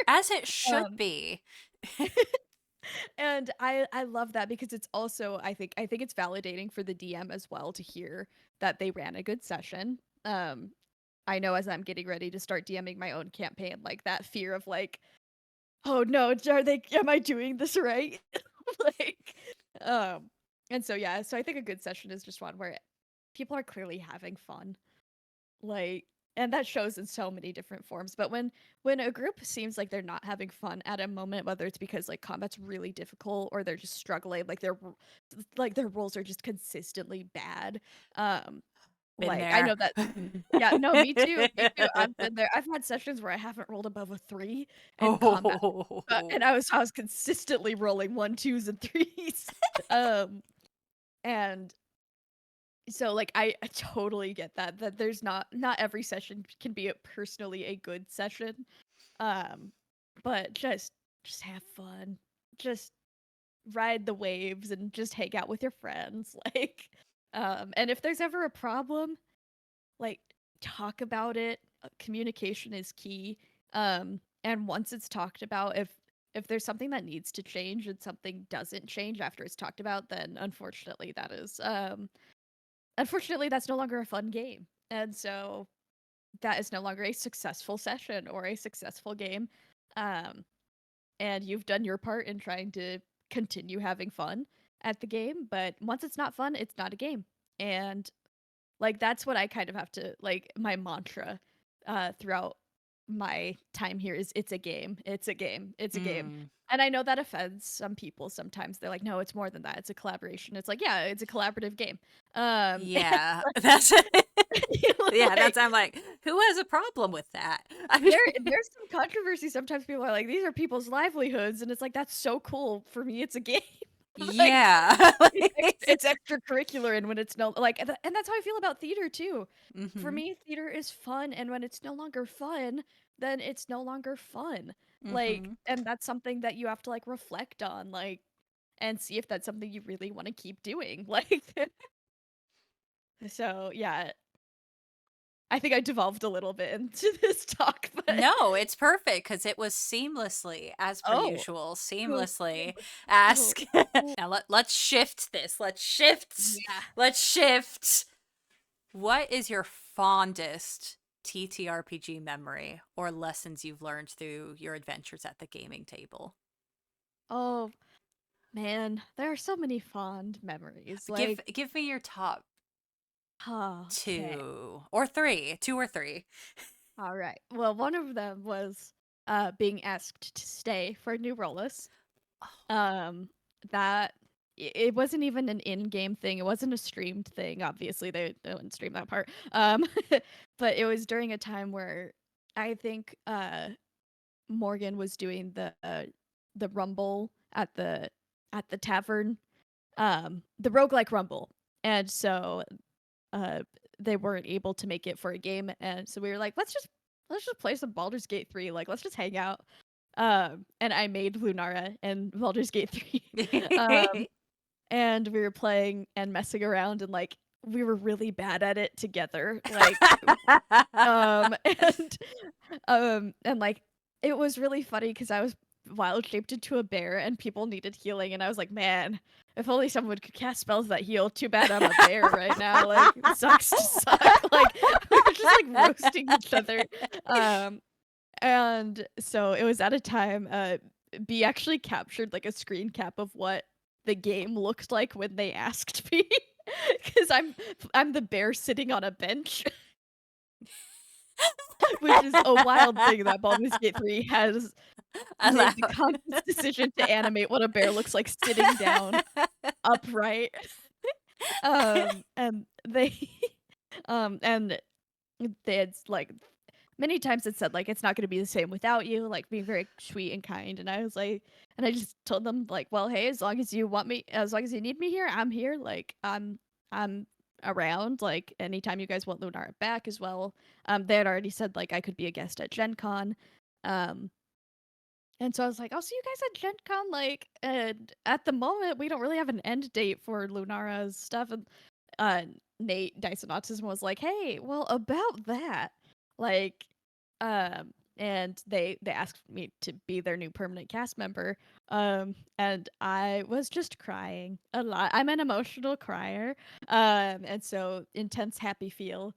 As it other. should be. And I love that because it's also I think it's validating for the DM as well to hear that they ran a good session. I know as I'm getting ready to start DMing my own campaign, like that fear of like, oh no, am I doing this right? Like, um, and so yeah, so I think a good session is just one where people are clearly having fun. Like, and that shows in so many different forms. But when a group seems like they're not having fun at a moment, whether it's because like combat's really difficult or they're just struggling, like their rolls are just consistently bad. Um, Been like I there. know that. Yeah, no, me too. Me too. I've been there. I've had sessions where I haven't rolled above a 3 in combat, and I was consistently rolling 1s, 2s, and 3s. And so like I totally get that there's not every session can be personally a good session. Um, but just have fun. Just ride the waves and just hang out with your friends. Like, and if there's ever a problem, like talk about it. Communication is key. And once it's talked about, if there's something that needs to change and something doesn't change after it's talked about, then unfortunately that's no longer a fun game. And so that is no longer a successful session or a successful game. Um, and you've done your part in trying to continue having fun at the game, but once it's not fun, it's not a game. And like that's what I kind of have to like my mantra throughout my time here is it's a game. It's a game. It's a game. Mm. And I know that offends some people sometimes. They're like, no, it's more than that. It's a collaboration. It's like, yeah, it's a collaborative game. Yeah, that's yeah, like, that's I'm like, who has a problem with that? I mean, there's some controversy. Sometimes people are like, these are people's livelihoods, and it's like that's so cool. For me, it's a game. Like yeah. it's extracurricular, and when it's no like, and that's how I feel about theater too. For Mhm. me, theater is fun, and when it's no longer fun, then it's no longer fun. Like, Mhm. and that's something that you have to like reflect on, like, and see if that's something you really want to keep doing. Like, so yeah, I think I devolved a little bit into this talk, but No, it's perfect because it was seamlessly, as per oh, usual, cool, seamlessly cool, ask. cool. Now let's shift this. Let's shift. Yeah. Let's shift. What is your fondest TTRPG memory or lessons you've learned through your adventures at the gaming table? Oh man, there are so many fond memories. Give Like, give me your top oh, okay. two or three. Two or three. All right. Well, one of them was being asked to stay for New Rollis. Um that it wasn't even an in-game thing. It wasn't a streamed thing. Obviously, they wouldn't stream that part. But it was during a time where I think Morgan was doing the rumble at the tavern, the roguelike rumble. And so uh they weren't able to make it for a game, and so we were like, let's just play some Baldur's Gate 3, like let's just hang out. And I made Lunara and Baldur's Gate 3. um and we were playing and messing around, and like we were really bad at it together, like and and like it was really funny because I was wild shaped into a bear and people needed healing, and I was like, man, if only someone could cast spells that heal. Too bad I'm a bear right now. Like it sucks to suck. Like we were just like roasting each other. And so it was at a time B actually captured like a screen cap of what the game looked like when they asked me. Because I'm the bear sitting on a bench. Which is a wild thing that Baldur's Gate 3 has made the Allow. conscious decision to animate what a bear looks like sitting down upright. And they and they had like many times it said like it's not going to be the same without you, like being very sweet and kind. And I was like, and I just told them like, well, hey, as long as you want me, as long as you need me here, I'm here. Like I'm around. Like anytime you guys want Lunara back as well. They had already said like I could be a guest at Gen Con. Um And so I was like, I'll see you guys at Gen Con. Like, and at the moment, we don't really have an end date for Lunara's stuff. And Nate, Dyson Autism, was like, hey, well, about that, like, and they asked me to be their new permanent cast member. And I was just crying a lot. I'm an emotional crier. And so intense happy feel.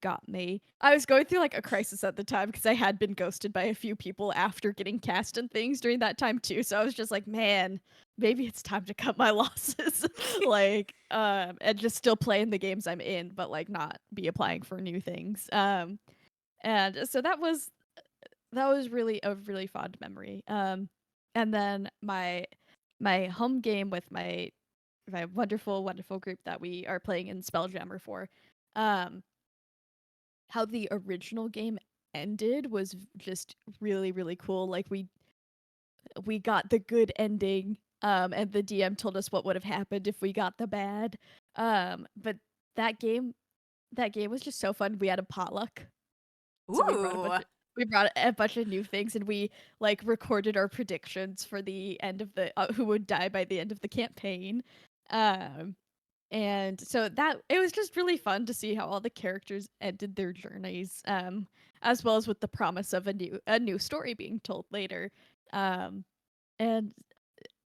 Got me. I was going through like a crisis at the time because I had been ghosted by a few people after getting cast and things during that time too. So I was just like, man, maybe it's time to cut my losses. Like, and just still playing the games I'm in, but like not be applying for new things. And so that was really a really fond memory. And then my home game with my wonderful, wonderful group that we are playing in Spelljammer for. How the original game ended was just really, really cool. Like we got the good ending, and the DM told us what would have happened if we got the bad. But that game that game was just so fun. We had a potluck. So Ooh. we brought a bunch of new things, and we like recorded our predictions for the end of the who would die by the end of the campaign. Um and so that it was just really fun to see how all the characters ended their journeys, as well as with the promise of a new story being told later. Um and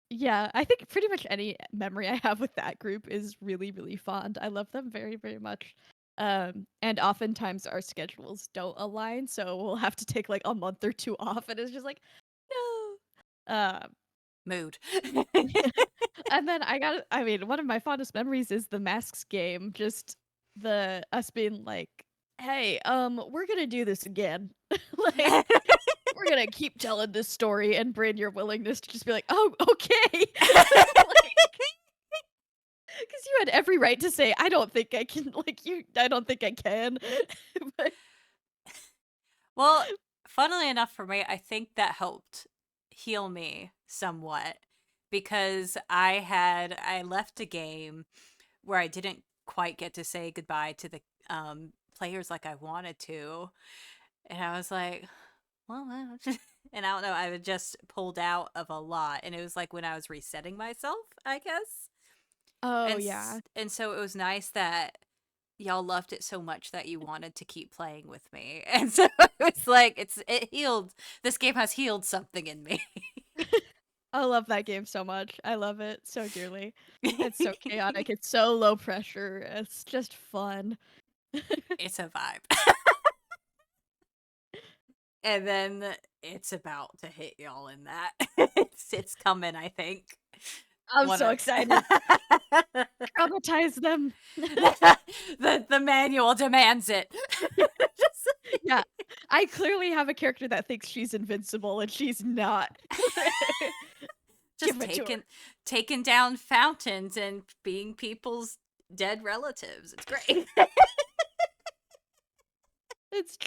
yeah, I think pretty much any memory I have with that group is really, really fond. I love them very, very much. And oftentimes our schedules don't align, so we'll have to take like a month or two off, and it's just like, no. Mood. And then I mean, one of my fondest memories is the Masks game. Just the us being like, "Hey, we're gonna do this again. Like, we're gonna keep telling this story," and Bryn, your willingness to just be like, "Oh, okay." Because you had every right to say, "I don't think I can." Like, I don't think I can. But Well, funnily enough for me, I think that helped heal me somewhat because I left a game where I didn't quite get to say goodbye to the players like I wanted to. And I was like, well, and I don't know, I had just pulled out of a lot, and it was like when I was resetting myself, I guess. oh yeah, And so it was nice that y'all loved it so much that you wanted to keep playing with me. And so it's like it healed. This game has healed something in me. I love that game so much. I love it so dearly. It's so chaotic. It's so low pressure. It's just fun. It's a vibe. And then it's about to hit y'all in that. It's coming, I think. I'm so excited. Traumatize them. The manual demands it. Yeah. I clearly have a character that thinks she's invincible and she's not. Just Give it to her. taking down fountains and being people's dead relatives. It's great. It's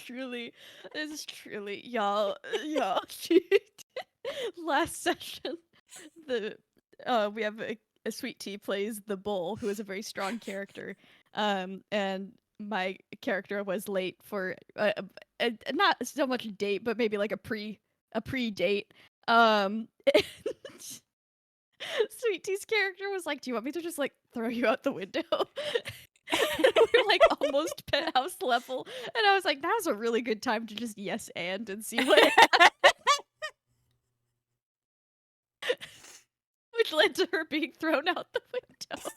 truly, y'all, last session, the we have a sweet tea plays the bull, who is a very strong character, and my character was late for not so much a date, but maybe like a pre-date. Um, Sweet Tea's character was like, "Do you want me to just like throw you out the window?" We're like almost penthouse level, and I was like, "Now's a really good time to just yes and see what," which led to her being thrown out the window.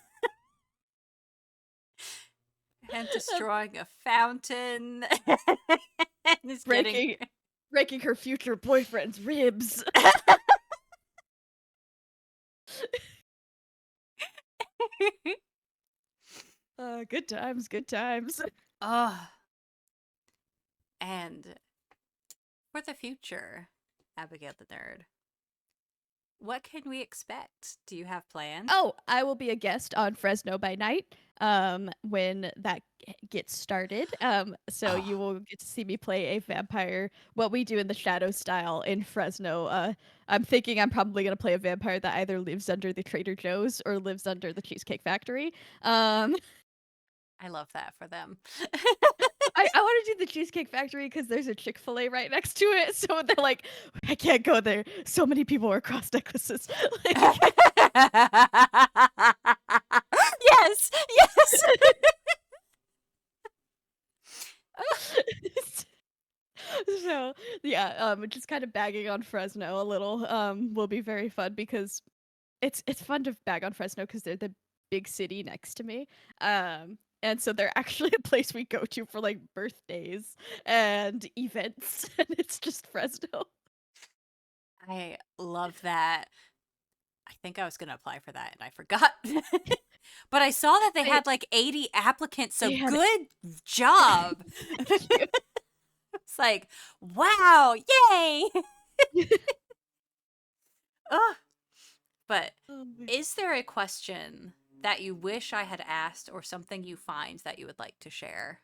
And destroying a fountain. And it's breaking her future boyfriend's ribs. Good times, good times. Oh, and for the future, Abigail the Nerd, what can we expect? Do you have plans? Oh, I will be a guest on Fresno by Night when that gets started. So you will get to see me play a vampire, what we do in the shadow style in Fresno. I'm thinking I'm probably going to play a vampire that either lives under the Trader Joe's or lives under the Cheesecake Factory. I love that for them. I want to do the Cheesecake Factory because there's a Chick-fil-A right next to it. So they're like, I can't go there. So many people wear cross necklaces. Like, Yes, yes. so yeah, just kind of bagging on Fresno a little will be very fun because it's fun to bag on Fresno because they're the big city next to me. And so they're actually a place we go to for like birthdays and events, and it's just Fresno. I love that. I think I was going to apply for that and I forgot. But I saw that they had like 80 applicants, so good job. It's like, wow, yay. But is there a question that you wish I had asked or something you find that you would like to share?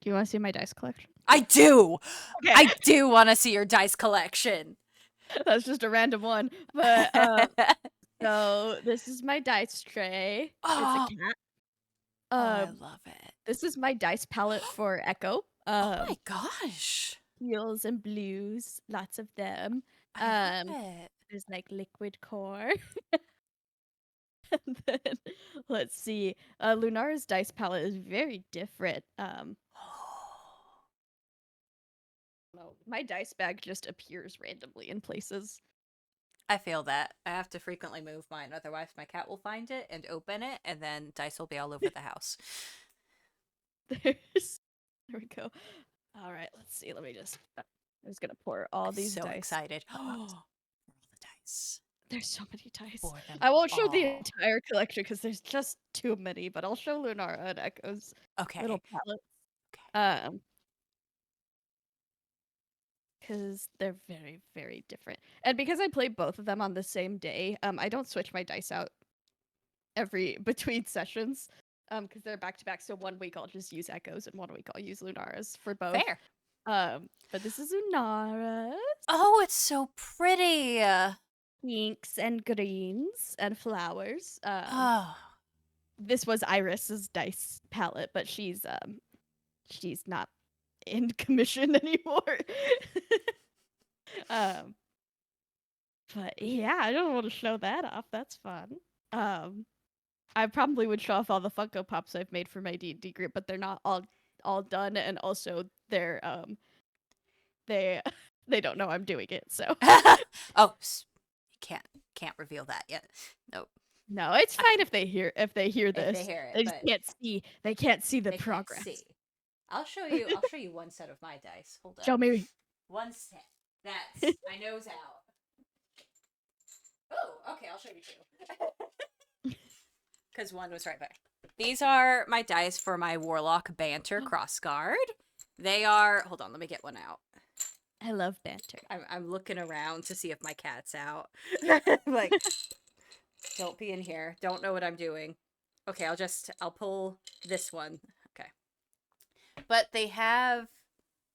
Do you want to see my dice collection? I do. Okay. I do want to see your dice collection. That's just a random one. But so this is my dice tray. Oh, it's a cat. I love it. This is my dice palette for Echo. Oh my gosh. Teals and blues, lots of them. I love it. There's like liquid core. And then let's see. Lunara's dice palette is very different. No, my dice bag just appears randomly in places. I feel that. I have to frequently move mine, otherwise my cat will find it and open it, and then dice will be all over the house. There we go. All right, let's see. Let me just. I'm just gonna pour all these so dice. Excited. Oh, the dice. There's so many dice. I won't show the entire collection because there's just too many, but I'll show Lunara and Echo's little palettes. Okay. Because they're very, very different. And because I play both of them on the same day, I don't switch my dice out between sessions. Because they're back to back. So 1 week I'll just use Echoes and 1 week I'll use Lunara's for both. Fair. But this is Lunara's. Oh, it's so pretty. Pinks and greens and flowers. Oh. This was Iris's dice palette, but she's not in commission anymore. But yeah, I don't want to show that off. That's fun. I probably would show off all the Funko Pops I've made for my D&D group, but they're not all done, and also they're they don't know I'm doing it. So oh, can't reveal that yet. Nope. No, it's fine if they hear this. They hear it, they just can't see the progress. I'll show you one set of my dice. Hold on. Show me. One set. That's my nose out. Oh, okay, I'll show you two. Because one was right there. These are my dice for my Warlock Banter Crossguard. They are... Hold on, let me get one out. I love banter. I'm looking around to see if my cat's out. Like, don't be in here. Don't know what I'm doing. Okay, I'll pull this one. Okay. But they have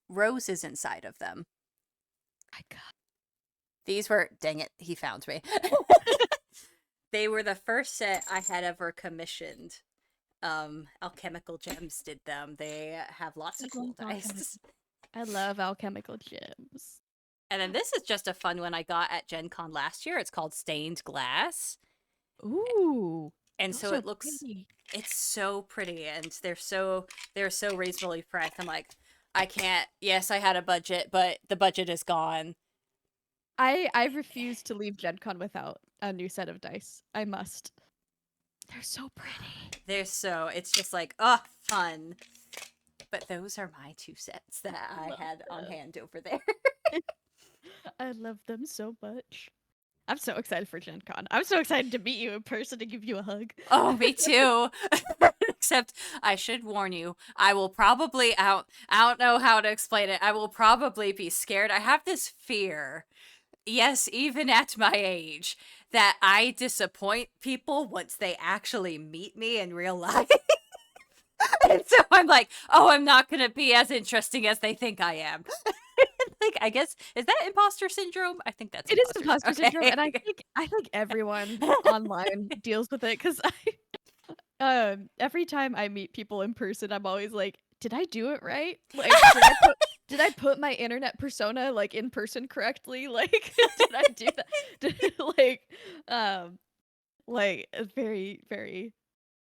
roses inside of them. My God. These were... Dang it, he found me. They were the first set I had ever commissioned. Alchemical Gems did them. They have lots of cool dice. I love Alchemical Gems. And then this is just a fun one I got at Gen Con last year. It's called Stained Glass. Ooh. And so it looks pretty. It's so pretty, and they're so reasonably priced. I'm like, I can't. Yes, I had a budget, but the budget is gone. I refuse to leave Gen Con without a new set of dice. I must. They're so pretty. It's just like, oh, fun. But those are my two sets that I had on hand over there. I love them so much. I'm so excited for Gen Con. I'm so excited to meet you in person and give you a hug. Oh, me too. Except I should warn you, I will probably I don't know how to explain it. I will probably be scared. I have this fear. Yes, even at my age, that I disappoint people once they actually meet me in real life. And so I'm like, oh, I'm not going to be as interesting as they think I am. Like, I guess, is that imposter syndrome? I think that's imposter syndrome, and I think everyone online deals with it, because Every time I meet people in person, I'm always like, did I do it right? Like, did I put my internet persona like in person correctly? Like, did I do that? Um, very, very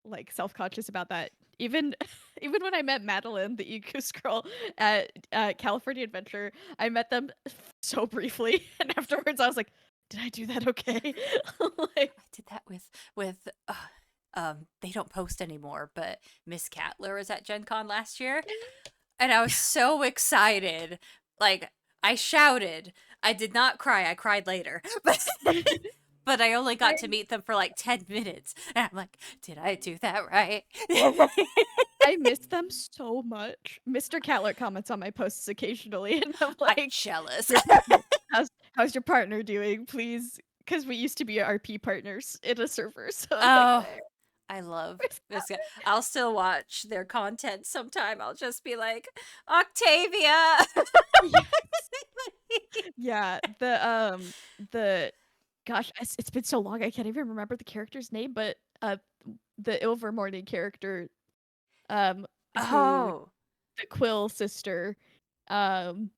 like self-conscious about that. Even even when I met Madeline, the Goose Girl at California Adventure, I met them so briefly, and afterwards I was like, did I do that okay? Like, I did that with they don't post anymore, but Miss Catler was at Gen Con last year, and I was so excited. Like, I shouted. I did not cry. I cried later. But I only got to meet them for like 10 minutes. And I'm like, did I do that right? I miss them so much. Mr. Catler comments on my posts occasionally, and I'm I'm like, jealous. how's your partner doing? Please, because we used to be RP partners in a server. So I'm Oh, like, I love this guy. I'll still watch their content sometime. I'll just be like, Octavia. yeah, the gosh, it's been so long I can't even remember the character's name, but the Ilvermorny character, um, who Oh, the Quill sister, um.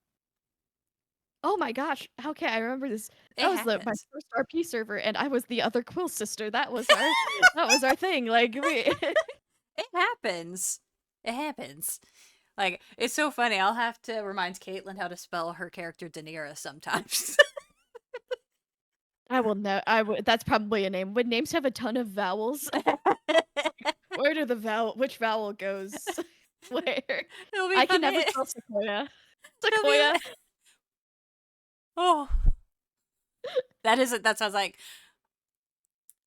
Oh my gosh, how can I remember this? it That was my happens. first RP server, and I was the other Quill sister. That was our thing. Like we It happens. It happens. Like, it's so funny. I'll have to remind Caitlin how to spell her character Daenerys sometimes. I will know. That's probably a name. When names have a ton of vowels, where do which vowel goes where? It'll be I can funny. never spell Sequoia. It'll be Sequoia. Oh, that sounds like,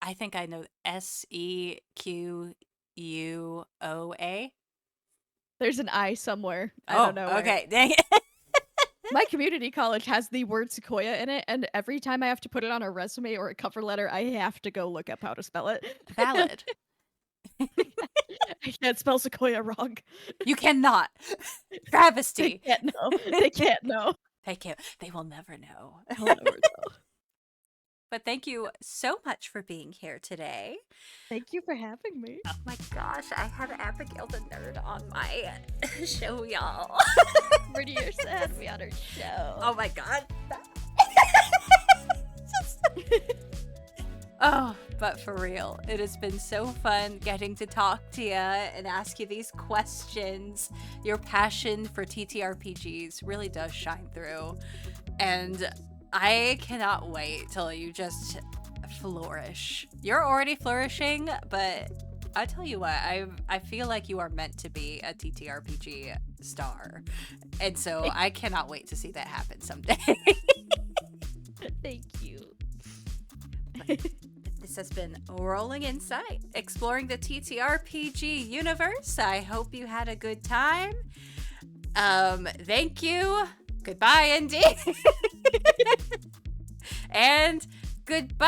I think I know Sequua. There's an I somewhere. I don't know where. Okay, dang it. My community college has the word Sequoia in it, and every time I have to put it on a resume or a cover letter, I have to go look up how to spell it. Valid. I can't spell Sequoia wrong. You cannot. They Travesty. can't know. They can't know. They can't. They will never know. They'll never know. But thank you so much for being here today. Thank you for having me. Oh my gosh, I had Abbigail the Nerd on my show, y'all. brynniursa had me on her show. Oh my god. Oh, but for real, it has been so fun getting to talk to you and ask you these questions. Your passion for TTRPGs really does shine through. And I cannot wait till you just flourish. You're already flourishing, but I tell you what, I feel like you are meant to be a TTRPG star. And so I cannot wait to see that happen someday. Thank you. This has been Rolling Insight, exploring the TTRPG universe. I hope you had a good time. Thank you. Goodbye, Indy. And goodbye.